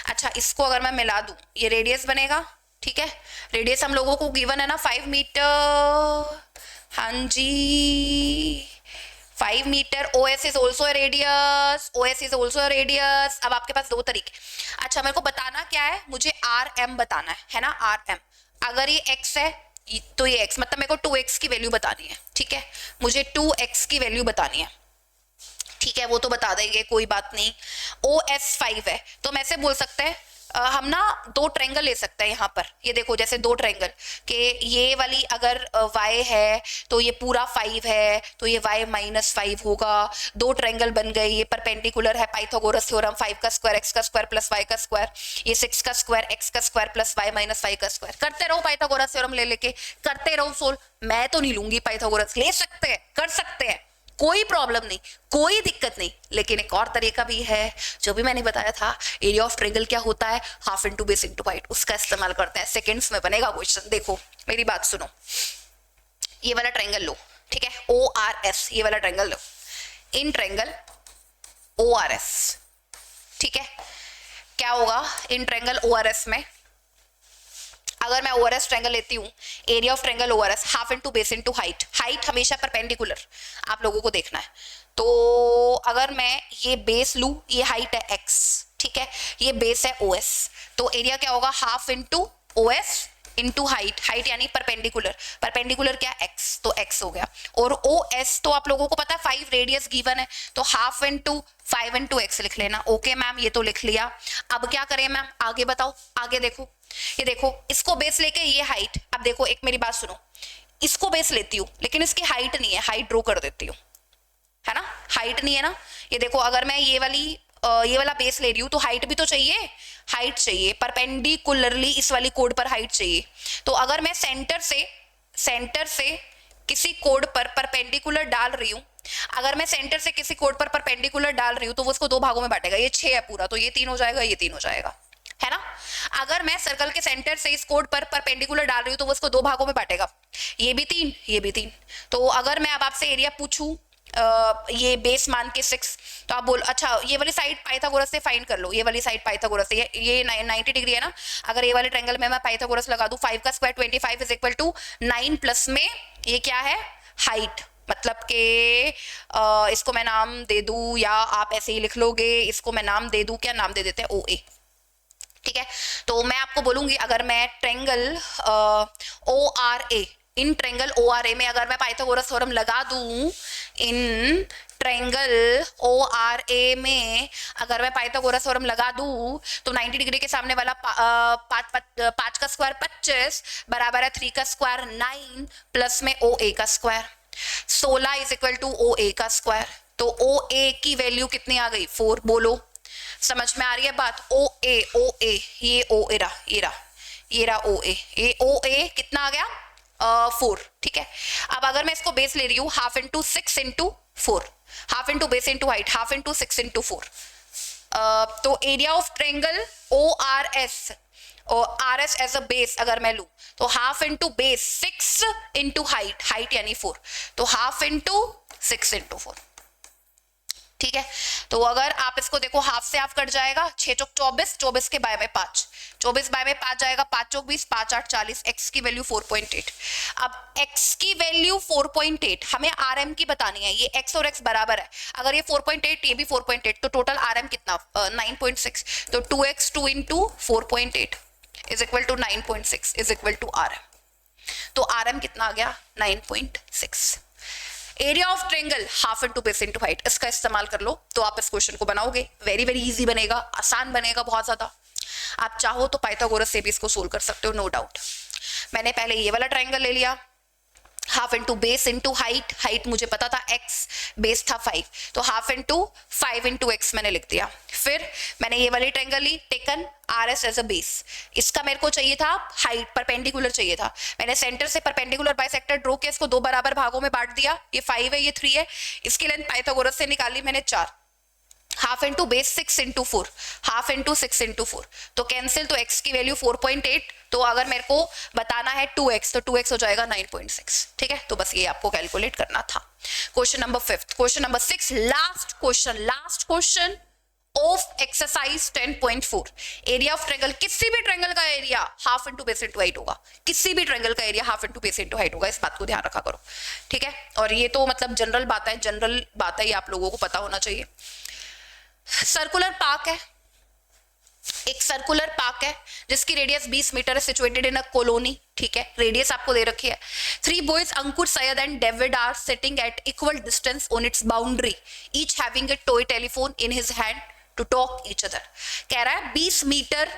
अच्छा, इसको अगर मैं मिला दूं ये रेडियस बनेगा। ठीक है, रेडियस हम लोगों को गिवन है ना 5 मीटर, हाँ जी 5 metre, OS is also radius, OS is also radius. अब आपके पास दो तरीके, अच्छा मेरे को बताना क्या है, मुझे RM बताना है ना, RM। अगर ये x है तो ये x, मतलब मेरे को 2x की वैल्यू बतानी है, ठीक है, मुझे 2x की वैल्यू बतानी है, ठीक है, वो तो बता देंगे, कोई बात नहीं। OS 5 है तो हम ऐसे बोल सकते हैं, हम ना दो ट्रायंगल ले सकते हैं यहाँ पर, ये देखो जैसे दो ट्रायंगल के, ये वाली अगर y है तो ये पूरा 5 है, तो ये y -5 होगा। दो ट्रायंगल बन गए, ये परपेंडिकुलर है, पाइथागोरस थ्योरम, 5 का स्क्वायर x का स्क्वायर प्लस y का स्क्वायर, ये 6 का स्क्वायर x का स्क्वायर प्लस y -5 का स्क्वायर। करते रहो पाइथागोरस थ्योरम ले लेके, करते रहो सोल्व। मैं तो नहीं लूंगी पाइथागोरस, ले सकते हैं, कर सकते हैं, कोई प्रॉब्लम नहीं, कोई दिक्कत नहीं। लेकिन एक और तरीका भी है, जो भी मैंने बताया था, एरिया ऑफ ट्रायंगल क्या होता है, half into base into height, उसका इस्तेमाल करते हैं। सेकंड्स में बनेगा क्वेश्चन। देखो मेरी बात सुनो, ये वाला ट्रायंगल लो, ठीक है, ORS, ये वाला triangle low, in triangle ORS, ठीक है। क्या होगा इन ट्रायंगल ORS में, अगर मैं ORS ट्रायंगल लेती हूँ, area of triangle ORS half into base into height, height हमेशा परपेंडिकुलर आप लोगों को देखना है। तो अगर मैं ये बेस लूँ, ये हाइट है x, ठीक है, ये बेस है OS, तो एरिया क्या होगा, half into OS into height, height यानी परपेंडिकुलर, परपेंडिकुलर क्या x, तो x हो गया। और OS तो आप लोगों को पता है 5 रेडियस गिवन है, तो हाफ इंटू 5 इंटू x लिख लेना। ओके मैम, ये तो लिख लिया। अब क्या करें मैम, आगे बताओ, आगे देखो, ये देखो इसको बेस लेके ये हाइट, अब देखो एक मेरी बात सुनो, इसको बेस लेती हूँ लेकिन इसकी हाइट नहीं है, हाइट ड्रॉ कर देती हूँ, है ना, हाइट नहीं है ना। ये देखो अगर मैं ये वाला बेस ले रही हूँ तो हाइट भी तो चाहिए, हाइट चाहिए, परपेंडिकुलरली इस वाली कोड पर हाइट चाहिए। तो अगर मैं सेंटर से किसी कोड पर परपेंडिकुलर डाल रही हूँ, अगर मैं सेंटर से किसी कोड पर परपेंडिकुलर डाल रही हूँ तो वो उसको दो भागों में बांटेगा, ये 6 है पूरा, तो ये 3 हो जाएगा, ये 3 हो जाएगा, है ना। अगर मैं सर्कल के सेंटर से इस कोड पर परपेंडिकुलर डाल रही हूँ तो वो इसको दो भागों में बांटेगा, ये भी 3, ये भी 3। तो अगर मैं अब आपसे एरिया पूछूं, ये बेस मान के 6, तो आप बोल अच्छा ये वाली साइड पाइथागोरस से फाइंड कर लो, ये वाली साइड पाइथागोरस से, ये 90 डिग्री है ना। अगर ये वाले ट्रायंगल में मैं पाइथागोरस लगा दूं, 5 का square 25 is equal to 9 plus में ये क्या है, हाइट, मतलब के इसको मैं नाम दे दूं, या आप ऐसे ही लिख लोगे, इसको मैं नाम दे दूं, क्या नाम दे देते हैं, OA, ठीक है। तो मैं आपको बोलूंगी, अगर मैं triangle ORA, in triangle ORA में अगर मैं पाइथागोरस थ्योरम लगा दूं, इन ट्रायंगल ORA में अगर मैं पाइथागोरस थ्योरम लगा दूं, तो 90 डिग्री के सामने वाला 5 का स्क्वायर 25 बराबर है 3 का स्क्वायर 9 प्लस में OA का square, 16 is equal to OA का स्क्वायर। तो OA की वैल्यू कितनी आ गई, 4। बोलो समझ में आ रही है बात। OA ये OA रहा, ये रहा OA, ये OA कितना आ गया, 4, ठीक है। अब अगर मैं इसको बेस ले रही हूँ, half into 6 into 4, half into base into height, half into 6 into 4, तो एरिया ऑफ ट्रायंगल ORS और RS एज अ बेस अगर मैं लूं, तो half into base 6 into height, height यानी 4, तो हाफ इंटू 6 इंटू 4, ठीक है। तो अगर आप इसको देखो, हाफ से हाफ कट जाएगा, 6 चौक 24, 24 के बाय में 5, 24 बाय में 5 जाएगा, 5 चौक 20, 5 8 40, x की वैल्यू 4.8। अब x की वैल्यू 4.8 हमें RM की बतानी है, ये x और x बराबर है, अगर ये 4.8 ये भी 4.8, तो टोटल RM कितना, 9.6, तो 2x 2 into 4.8 is equal to 9.6 is equal to RM। तो RM कितना आ गया, 9.6। Area of triangle half into base into height, इसका इस्तेमाल कर लो तो आप इस क्वेश्चन को बनाओगे, वेरी वेरी इजी बनेगा, आसान बनेगा बहुत ज्यादा। आप चाहो तो पाइथागोरस से भी इसको सोल्व कर सकते हो, नो डाउट। मैंने पहले ये वाला ट्रायंगल ले लिया, half into base into height, height मुझे पता था x, बेस था 5, तो हाफ इंटू 5 इंटू x मैंने लिख दिया। फिर मैंने ये वाली ट्रायंगल ली, taken RS as a base, इसका मेरे को चाहिए था हाइट, परपेंडिकुलर चाहिए था, मैंने सेंटर से परपेंडिकुलर बाइसेक्टर ड्रॉ किया, इसको दो बराबर भागों में बांट दिया, ये 5 है ये 3 है, इसकी लेंथ पाइथागोरस से निकाली मैंने 4, half into base 6 into 4, half into 6 into 4, तो कैंसिल, तो x की वैल्यू 4.8, तो अगर मेरे को बताना है 2x, तो 2x हो जाएगा 9.6, ठीक है। तो बस ये आपको कैलकुलेट करना था। Question number 5, question number 6, last question of exercise 10.4, area of triangle, किसी भी ट्रायंगल का area half into base into height होगा, किसी भी ट्रायंगल का area half into base into height होगा, इस बात को ध्यान रखा करो, ठीक है। और ये तो मतलब जनरल बात है, जनरल बात है, ये आप लोगों को पता होना चाहिए। सर्कुलर पार्क है, एक सर्कुलर पार्क है जिसकी रेडियस 20 मीटर है, सिचुएटेड इन अ कॉलोनी, ठीक है, रेडियस आपको दे रखी है। 3 boys Ankur, Syed and David are sitting at equal distance on its boundary, each having a toy telephone in his hand to talk each other. कह रहा है 20 मीटर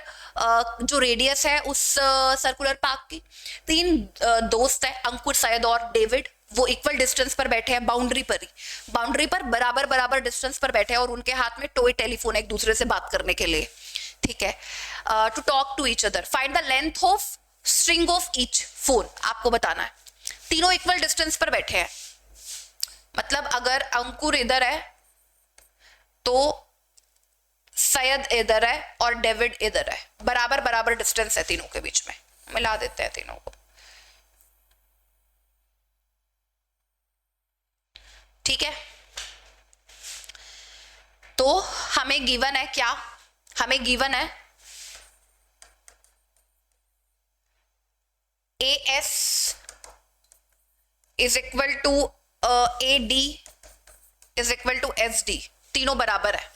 जो रेडियस है उस सर्कुलर पार्क की, 3 दोस्त है, अंकुर, सैयद और डेविड, वो इक्वल डिस्टेंस पर बैठे हैं, बाउंड्री पर ही, बाउंड्री पर बराबर बराबर डिस्टेंस पर बैठे हैं, और उनके हाथ में टॉय टेलीफोन, एक दूसरे से बात करने के लिए, ठीक है। To talk to each other, find the length of string of each phone, आपको बताना है। तीनों इक्वल डिस्टेंस पर बैठे हैं, मतलब अगर अंकुर इधर है तो सैयद इधर है और डेविड इधर है, बराबर बराबर डिस्टेंस है तीनों के बीच में, मिला देते हैं तीनों को, ठीक है। तो हमें गिवन है क्या, हमें गिवन है A S is equal to A D is equal to S D, तीनों बराबर है,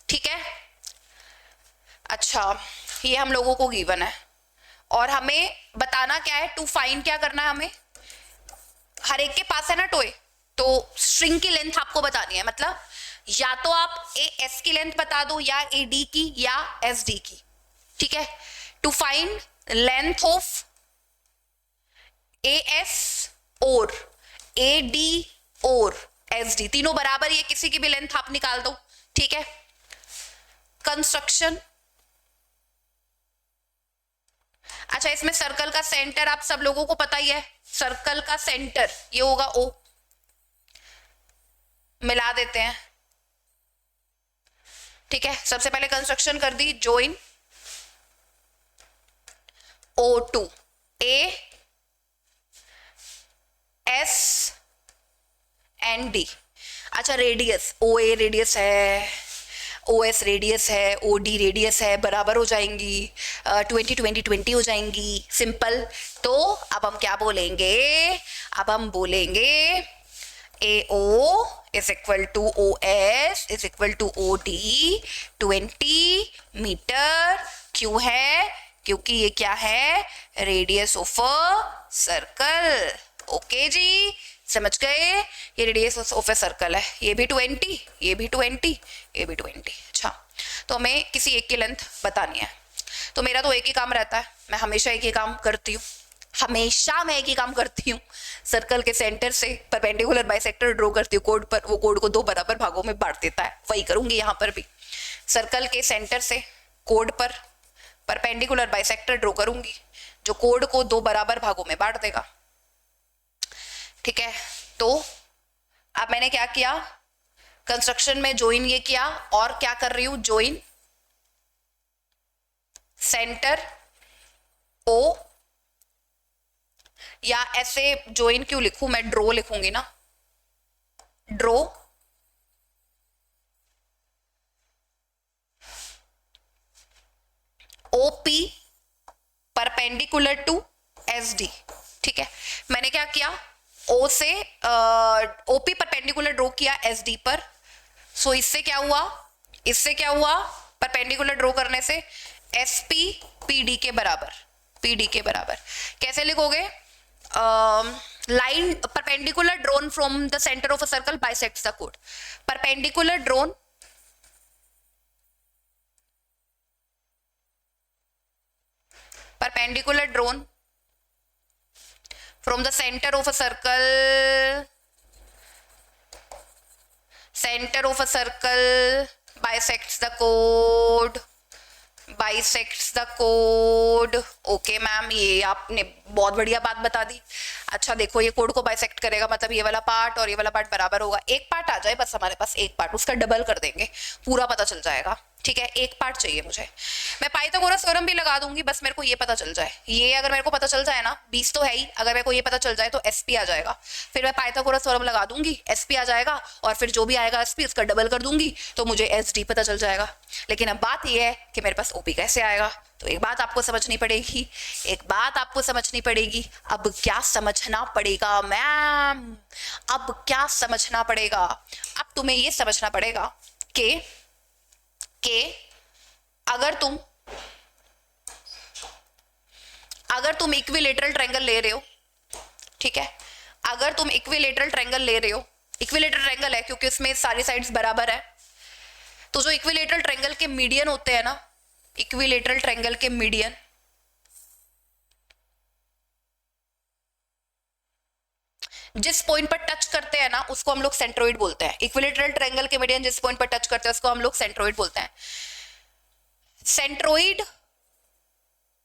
ठीक है। अच्छा, ये हम लोगों को गिवन है, और हमें बताना क्या है, टू फाइंड क्या करना है हमें, हर एक के पास है ना टॉय, तो स्ट्रिंग की लेंथ आपको बतानी है, मतलब या तो आप ए एस की लेंथ बता दो, या ए डी की, या एस डी की, ठीक है। To find length of A S और ए डी और एस डी, तीनों बराबर, ये किसी की भी लेंथ आप निकाल दो, ठीक है। कंस्ट्रक्शन, अच्छा इसमें सर्कल का सेंटर आप सब लोगों को पता ही है, सर्कल का सेंटर ये होगा ओ, मिला देते हैं, ठीक है। सबसे पहले कंस्ट्रक्शन कर दी, join O2 A S and D। अच्छा रेडियस, OA रेडियस है, OS रेडियस है, OD रेडियस है, बराबर हो जाएंगी, 20 20 20 हो जाएंगी, सिंपल। तो अब हम क्या बोलेंगे, अब हम बोलेंगे AO is equal to OS is equal to OD 20 मीटर। क्यों है, क्योंकि ये क्या है, radius of a circle. Okay जी, समझ गए, ये रेडियस ऑफ ए सर्कल है, ये भी 20, ये भी 20, ये भी 20। अच्छा, तो हमें किसी एक की लेंथ बतानी है, तो मेरा तो एक ही काम रहता है, मैं हमेशा एक ही काम करती हूँ, हमेशा मैं एक ही काम करती हूँ, सर्कल के सेंटर से परपेंडिकुलर बाइसेक्टर ड्रॉ करती हूँ कोड पर, वो कोड को 2 बराबर भागों में बांट देता है, वही करूंगी यहाँ पर भी, सर्कल के सेंटर से कोड पर परपेंडिकुलर बाइसेक्टर ड्रॉ करूंगी, जो कोड को 2 बराबर भागों में बांट देगा, ठीक है। तो अब मैंने क्या किया, कंस्ट्रक्शन में ज्वाइन ये किया, और क्या कर रही हूं, ज्वाइन सेंटर ओ, या ऐसे ज्वाइन क्यों लिखूं, मैं ड्रॉ लिखूंगी ना, draw OP perpendicular to SD, ठीक है। मैंने क्या किया, ओ से ओपी परपेंडिकुलर ड्रॉ किया एसडी पर, सो इससे क्या हुआ, इससे क्या हुआ, परपेंडिकुलर ड्रॉ करने से एसपी पीडी के बराबर, पीडी के बराबर। कैसे लिखोगे, line perpendicular drawn from the center of a circle bisects the chord, perpendicular drawn from the center of a circle, center of a circle bisects the chord, bisects the code. Okay ma'am, ये आपने बहुत बढ़िया बात बता दी। अच्छा देखो, ये कोड को बाइसेक्ट करेगा, मतलब ये वाला पार्ट और ये वाला पार्ट बराबर होगा, एक पार्ट आ जाए बस हमारे पास, एक पार्ट, उसका डबल कर देंगे, पूरा पता चल जाएगा, ठीक है, एक पार्ट चाहिए मुझे। मैं पाइथागोरस थ्योरम भी लगा दूंगी, बस मेरे को ये पता चल जाए, ये अगर मेरे को पता चल जाए ना, 20 तो है ही, अगर मेरे को ये पता चल जाए तो एसपी आ जाएगा, फिर मैं पाइथागोरस थ्योरम लगा दूंगी, एसपी आ जाएगा, और फिर जो भी आएगा एसपी उसका डबल कर दूंगी तो मुझे एसडी पता चल जाएगा। लेकिन अब बात ये है कि मेरे पास ओपी कैसे आएगा, तो एक बात आपको समझनी पड़ेगी, एक बात आपको समझनी पड़ेगी। अब क्या समझना पड़ेगा मैम, अब क्या समझना पड़ेगा? अब तुम्हें ये समझना पड़ेगा कि अगर तुम इक्विलेटरल ट्रायंगल ले रहे हो, ठीक है, अगर तुम इक्विलेटरल ट्रायंगल ले रहे हो, इक्विलेटरल ट्रायंगल है क्योंकि उसमें सारी साइड्स बराबर है, तो जो इक्विलेटरल ट्रायंगल के मीडियन होते हैं ना, इक्विलेटरल ट्रायंगल के मीडियन, जिस पॉइंट पर टच करते हैं ना उसको हम लोग सेंट्रोइड बोलते हैं। इक्विलेटरल ट्रायंगल के मीडियन जिस पॉइंट पर टच करते हैं उसको हम लोग सेंट्रोइड बोलते हैं। सेंट्रोइड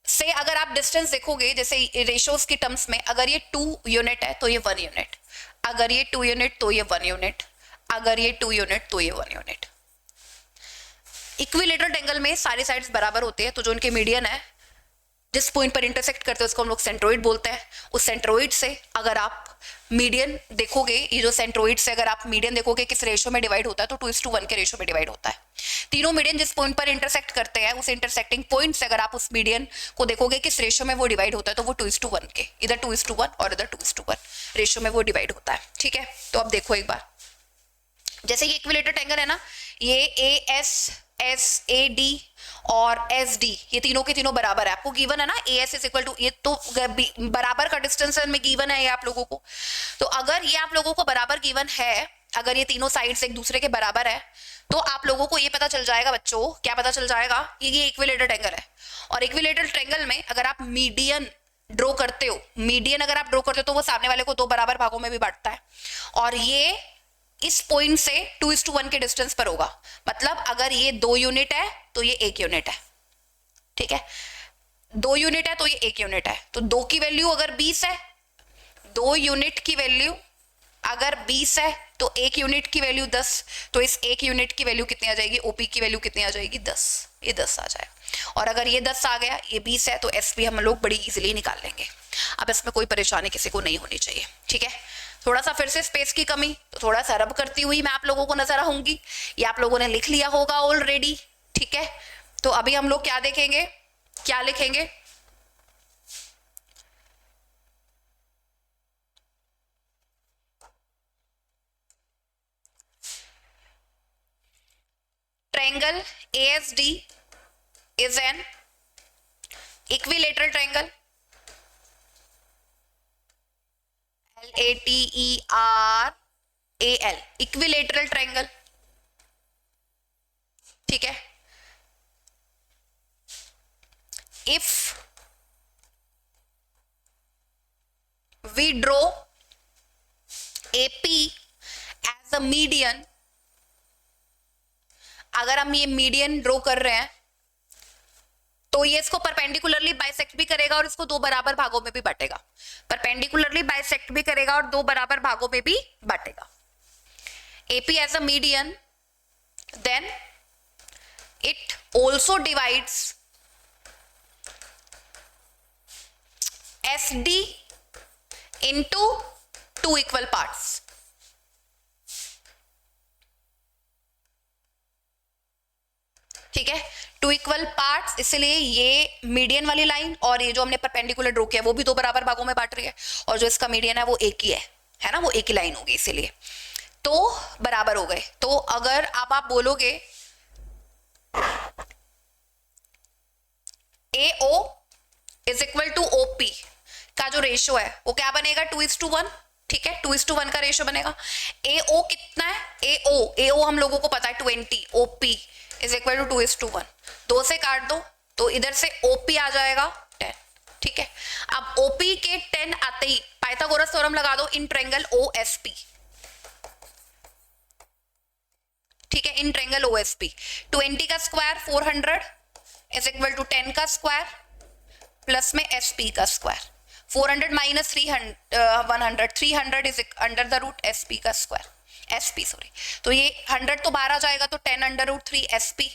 से अगर आप डिस्टेंस देखोगे, जैसे रेशियोज की टर्म्स में, अगर ये 2 यूनिट है तो ये 1 यूनिट, अगर ये 2 यूनिट तो ये 1 यूनिट, अगर ये 2 यूनिट तो ये 1 यूनिट। इक्विलेटरल ट्रायंगल में सारी साइड्स बराबर होती है, तो जो उनके मीडियन है, जिस पॉइंट पर इंटरसेक्ट करते हैं उसको हम लोग सेंट्रोइड बोलते हैं। उस सेंट्रोइड से अगर आप मीडियन देखोगे, ये जो सेंट्रोइड से अगर आप मीडियन देखोगे किस रेशियो में डिवाइड होता है, तो 2:1 के रेशियो में डिवाइड होता है। तीनों मीडियन जिस पॉइंट पर इंटरसेक्ट करते हैं, उस इंटरसेक्टिंग पॉइंट से अगर आप उस मीडियन को देखोगे किस रेशियो में वो डिवाइड होता है, तो वो 2:1 के, इधर 2:1 और इधर 2:1 रेशियो में वो डिवाइड होता है। ठीक है, तो अब देखो एक बार, जैसे ये इक्विलेटरल ट्रायंगल है ना, ये AS, SAD और SD, ये तीनों के तीनों बराबर है, आपको गिवन है ना, AS इज इक्वल टू, ये तो बराबर का डिस्टेंस में गिवन है ये आप लोगों को। तो अगर ये आप लोगों को बराबर गिवन है, अगर ये तीनों साइड्स एक दूसरे के बराबर है, तो आप लोगों को ये पता चल जाएगा बच्चों, क्या पता चल जाएगा, ये इक्विलेटरल ट्रायंगल है। और इक्विलेटरल ट्रायंगल में अगर आप मीडियन ड्रॉ करते हो, मीडियन अगर आप ड्रॉ करते हो तो वो सामने वाले को 2 बराबर भागों में भी बांटता है, और ये इस पॉइंट से 2:1 के डिस्टेंस पर होगा। मतलब अगर ये 2 यूनिट है तो ये 1 यूनिट है, ठीक है, 2 यूनिट है तो ये 1 यूनिट है। तो 2 की वैल्यू अगर 20 है, 2 यूनिट की वैल्यू अगर 20 है तो 1 यूनिट की वैल्यू 10, तो इस 1 यूनिट की वैल्यू कितनी आ जाएगी, ओपी की वैल्यू कितनी आ जाएगी, 10, ये 10 आ जाएगा। और अगर ये 10 आ गया, ये 20 है, तो एसपी हम लोग बड़ी इजीली निकाल लेंगे। अब इसमें कोई परेशानी किसी को नहीं होनी चाहिए, ठीक है। थोड़ा सा फिर से स्पेस की कमी, तो थोड़ा सा रब करती हुई मैं आप लोगों को नजर आऊंगी, ये आप लोगों ने लिख लिया होगा ऑलरेडी, ठीक है। तो अभी हम लोग क्या देखेंगे, क्या लिखेंगे, triangle ASD is an equilateral triangle, LATERAL, equilateral triangle, ठीक है। If we draw AP as a median, अगर हम ये मीडियन ड्रॉ कर रहे हैं तो ये इसको परपेंडिकुलरली बाइसेक्ट भी करेगा और इसको 2 बराबर भागों में भी बांटेगा, परपेंडिकुलरली बाइसेक्ट भी करेगा और 2 बराबर भागों में भी बांटेगा। AP as a median, then it also divides SD into 2 equal parts, ठीक है, 2 इक्वल पार्ट्स, इसलिए ये मीडियन वाली लाइन और ये जो हमने परपेंडिकुलर ड्रॉ किया वो भी 2 बराबर भागों में बांट रही है, और जो इसका मीडियन है वो एक ही है ना, वो एक ही लाइन होगी, इसीलिए तो बराबर हो गए। तो अगर आप बोलोगे AO is equal to OP का जो रेशियो है वो क्या बनेगा, 2:1, ठीक है, 2:1 का रेशियो बनेगा। AO कितना है, AO हम लोगों को पता है 20, OP इज इक्वल टू 2:1, 2 से काट दो तो इधर से OP आ जाएगा 10, ठीक है। अब OP के 10 आते ही पाइथागोरस थ्योरम लगा दो इन ट्रायंगल OSP, ठीक है, इन ट्रायंगल OSP 20 का स्क्वायर 400 इज इक्वल टू 10 का स्क्वायर प्लस में SP का square, 400 minus 100, 300 is under the root SP का स्क्वायर, SP सॉरी, तो ये 100 तो बाहर आ जाएगा, तो 10 अंडर रूट 3 SP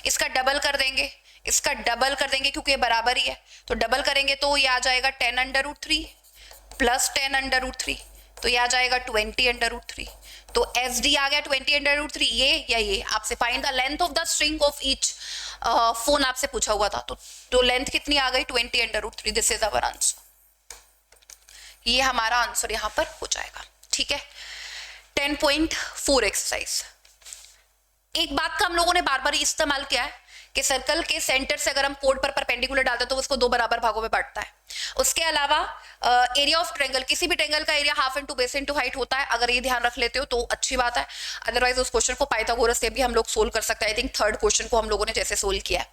इसका डबल कर देंगे, इसका डबल कर देंगे क्योंकि ये बराबर ही है, तो डबल करेंगे तो ये आ जाएगा 10√3 प्लस 10√3, तो ये आ जाएगा 20√3। तो एस डी आ गया 20√3, ये या ये। आपसे find the length of the string of each phone आपसे पूछा हुआ था, तो लेंथ कितनी आ गई 20√3। दिस इज आवर आंसर, ये हमारा आंसर यहां पर हो जाएगा। ठीक है, 10.4 एक्सरसाइज। एक बात का हम लोगों ने बार बार इस्तेमाल किया है कि सर्कल के सेंटर से अगर हम कोड पर परपेंडिकुलर डालते हैं तो उसको दो बराबर भागों में बांटता है। उसके अलावा एरिया ऑफ ट्रायंगल, किसी भी ट्रायंगल का area half into base into height होता है, अगर ये ध्यान रख लेते हो तो अच्छी बात है। अदरवाइज उस क्वेश्चन को पाइथागोरस से भी हम लोग सोल्व कर सकते हैं। आई थिंक थर्ड क्वेश्चन को हम लोगों ने जैसे सोल्व किया है।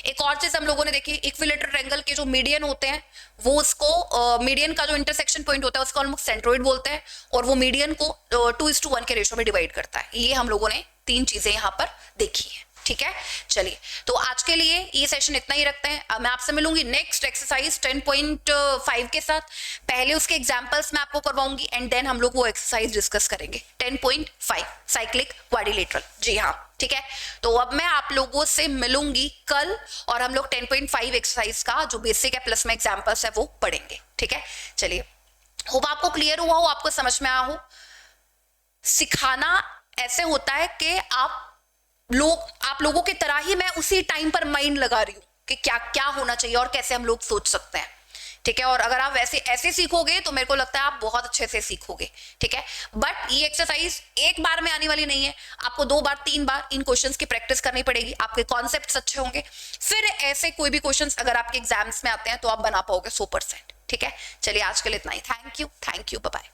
एक और चीज हम लोगों ने देखी, इक्विलेटरल ट्रायंगल के जो मीडियन होते हैं वो उसको मीडियन का जो इंटरसेक्शन पॉइंट होता है उसको ऑलमोस्ट सेंट्रोइड बोलते हैं, और वो मीडियन को 2:1 के रेशो में डिवाइड करता है। ये हम लोगों ने तीन चीजें यहाँ पर देखी है। ठीक है, चलिए तो आज के लिए ये सेशन इतना ही रखते हैं। मैं आपसे मिलूंगी नेक्स्ट एक्सरसाइज 10.5 के साथ। पहले उसके एग्जांपल्स मैं आपको करवाऊंगी एंड देन हम लोग वो एक्सरसाइज डिस्कस करेंगे। 10.5 साइक्लिक क्वाड्रिलेटरल। जी हाँ, ठीक है, तो अब मैं आप लोगों से मिलूंगी कल और हम लोग 10.5 एक्सरसाइज का जो बेसिक है प्लस में एग्जाम्पल्स है वो पढ़ेंगे। ठीक है, चलिए, होप आपको क्लियर हुआ हो, आपको समझ में आया हो। सिखाना ऐसे होता है कि आप लोगों की तरह ही मैं उसी टाइम पर माइंड लगा रही हूं कि क्या क्या होना चाहिए और कैसे हम लोग सोच सकते हैं। ठीक है, और अगर आप वैसे ऐसे सीखोगे तो मेरे को लगता है आप बहुत अच्छे से सीखोगे। ठीक है, बट ये एक्सरसाइज एक बार में आने वाली नहीं है, आपको 2 बार 3 बार इन क्वेश्चंस की प्रैक्टिस करनी पड़ेगी। आपके कॉन्सेप्ट्स अच्छे होंगे, फिर ऐसे कोई भी क्वेश्चंस अगर आपके एग्जाम्स में आते हैं तो आप बना पाओगे 100%। ठीक है, चलिए आज के लिए इतना ही। Thank you, bye bye.